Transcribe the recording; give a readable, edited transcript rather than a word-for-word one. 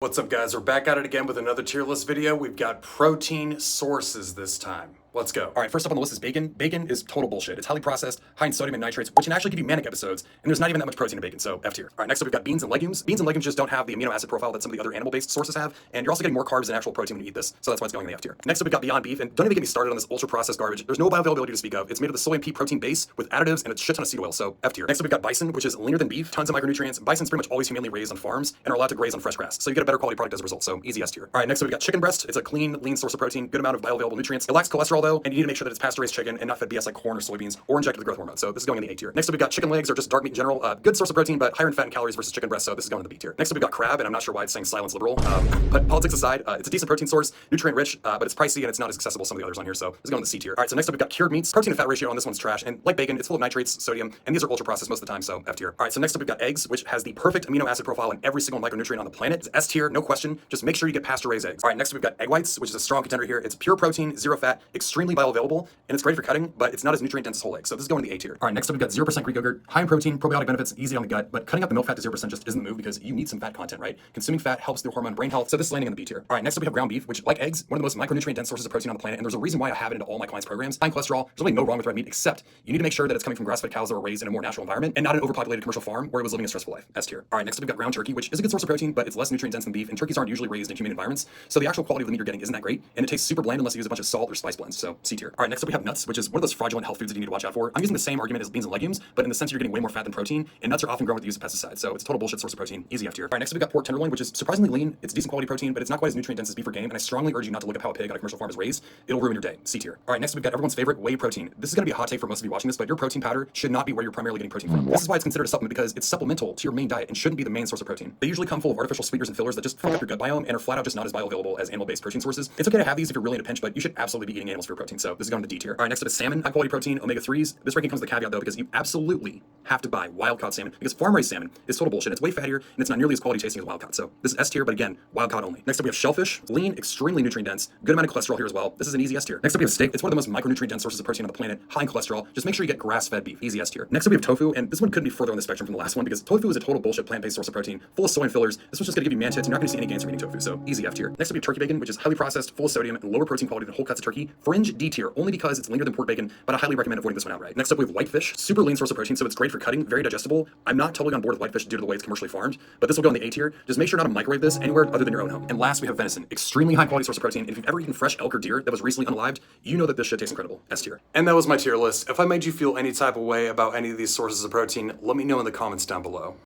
What's up, guys? We're back at it again with another tier list video. We've got protein sources this time. Let's go. All right, first up on the list is bacon. Bacon is total bullshit. It's highly processed, high in sodium and nitrates, which can actually give you manic episodes, and there's not even that much protein in bacon, so F tier. All right, next up we've got beans and legumes. Beans and legumes just don't have the amino acid profile that some of the other animal-based sources have, and you're also getting more carbs than actual protein when you eat this, so that's why it's going in the F tier. Next up we've got Beyond Beef, and don't even get me started on this ultra-processed garbage. There's no bioavailability to speak of. It's made of the soy and pea protein base with additives and a shit ton of seed oil, so F tier. Next up we've got bison, which is leaner than beef, tons of micronutrients. Bison's pretty much always humanely raised on farms and are allowed to graze on fresh grass, so you get a better quality product as a result, so easy S tier. All right, next up we've got chicken breast. It's a clean, lean source of protein, good amount of bioavailable nutrients. It lacks cholesterol though, and you need to make sure that it's pasture-raised chicken and not fed BS like corn or soybeans or injected with growth hormone. So this is going in the A tier. Next up, we've got chicken legs or just dark meat in general. Good source of protein, but higher in fat and calories versus chicken breast. So this is going in the B tier. Next up, we've got crab, and I'm not sure why it's saying silence liberal. But politics aside, it's a decent protein source, nutrient rich, but it's pricey and it's not as accessible as some of the others on here. So this is going in the C tier. All right, so next up, we've got cured meats. Protein to fat ratio on this one's trash, and like bacon, it's full of nitrates, sodium, and these are ultra processed most of the time. So F tier. All right, so next up, we've got eggs, which has the perfect amino acid profile in every single micronutrient on the planet. It's S tier, no question. Just make sure you get pasture raised eggs. All right, next up, we've got egg whites, which is a strong contender here. It's pure protein, zero fat, extremely bioavailable, and it's great for cutting, but it's not as nutrient dense as whole eggs. So this is going in the A tier. All right, next up we've got 0% Greek yogurt, high in protein, probiotic benefits, easy on the gut, but cutting out the milk fat to 0% just isn't the move because you need some fat content, right? Consuming fat helps the hormone brain health, so this is landing in the B tier. All right, next up we have ground beef, which like eggs, one of the most micronutrient dense sources of protein on the planet, and there's a reason why I have it into all my clients' programs. High in cholesterol, there's really no wrong with red meat, except you need to make sure that it's coming from grass-fed cows that were raised in a more natural environment and not an overpopulated commercial farm where it was living a stressful life. S tier. All right, next up we've got ground turkey, which is a good source of protein, but it's less nutrient dense than beef, and turkeys aren't usually raised in humane environments, so the actual quality of the meat you're getting isn't that great, and it tastes super bland unless you use a bunch of salt or spice blends, so C tier. All right, next up we have nuts, which is one of those fraudulent health foods that you need to watch out for. I'm using the same argument as beans and legumes, but in the sense you're getting way more fat than protein, and nuts are often grown with the use of pesticides, so it's a total bullshit source of protein. Easy F tier. All right, next up we got pork tenderloin, which is surprisingly lean. It's decent quality protein, but it's not quite as nutrient dense as beef or game, and I strongly urge you not to look up how a pig on a commercial farm is raised. It'll ruin your day. C tier. All right, next we've got everyone's favorite whey protein. This is going to be a hot take for most of you watching this, but your protein powder should not be where you're primarily getting protein from. This is why it's considered a supplement because it's supplemental to your main diet and shouldn't be the main source of protein. They usually come full of artificial sweeteners and fillers that just fuck up your gut biome and are flat out just not as bioavailable as animal-based protein sources. It's okay to have these if you're really in a pinch, but you should absolutely be eating animals for your protein. So this is going to the D tier. All right, next up is salmon, high quality protein, omega-3s. This ranking comes with a caveat though because you absolutely have to buy wild-caught salmon because farm-raised salmon is total bullshit. It's way fattier and it's not nearly as quality tasting as wild-caught. So this is S tier, but again, wild-caught only. Next up we have shellfish, lean, extremely nutrient dense, good amount of cholesterol here as well. This is an easy S tier. Next up we have steak. It's one of the most micronutrient dense sources of protein on the planet, high in cholesterol. Just make sure you get grass-fed beef. Easy S tier. Next up we have tofu, and this one couldn't be further on the spectrum from the last one because tofu is a total bullshit plant-based source of protein, full of soy and fillers. This one's just gonna give you man tits. You're not gonna see any gains from eating tofu, so easy F tier. Next up we have turkey bacon, which is highly processed, full of sodium, and lower protein quality than whole cuts of turkey. Fringe D tier, only because it's leaner than pork bacon, but I highly recommend avoiding this one outright. Next up we have whitefish, super lean source of protein, so it's great for cutting, very digestible. I'm not totally on board with whitefish due to the way it's commercially farmed, but this will go in the A tier. Just make sure not to microwave this anywhere other than your own home. And last we have venison, extremely high quality source of protein, and if you've ever eaten fresh elk or deer that was recently unalived, you know that this shit tastes incredible. S tier. And that was my tier list. If I made you feel any type of way about any of these sources of protein, let me know in the comments down below.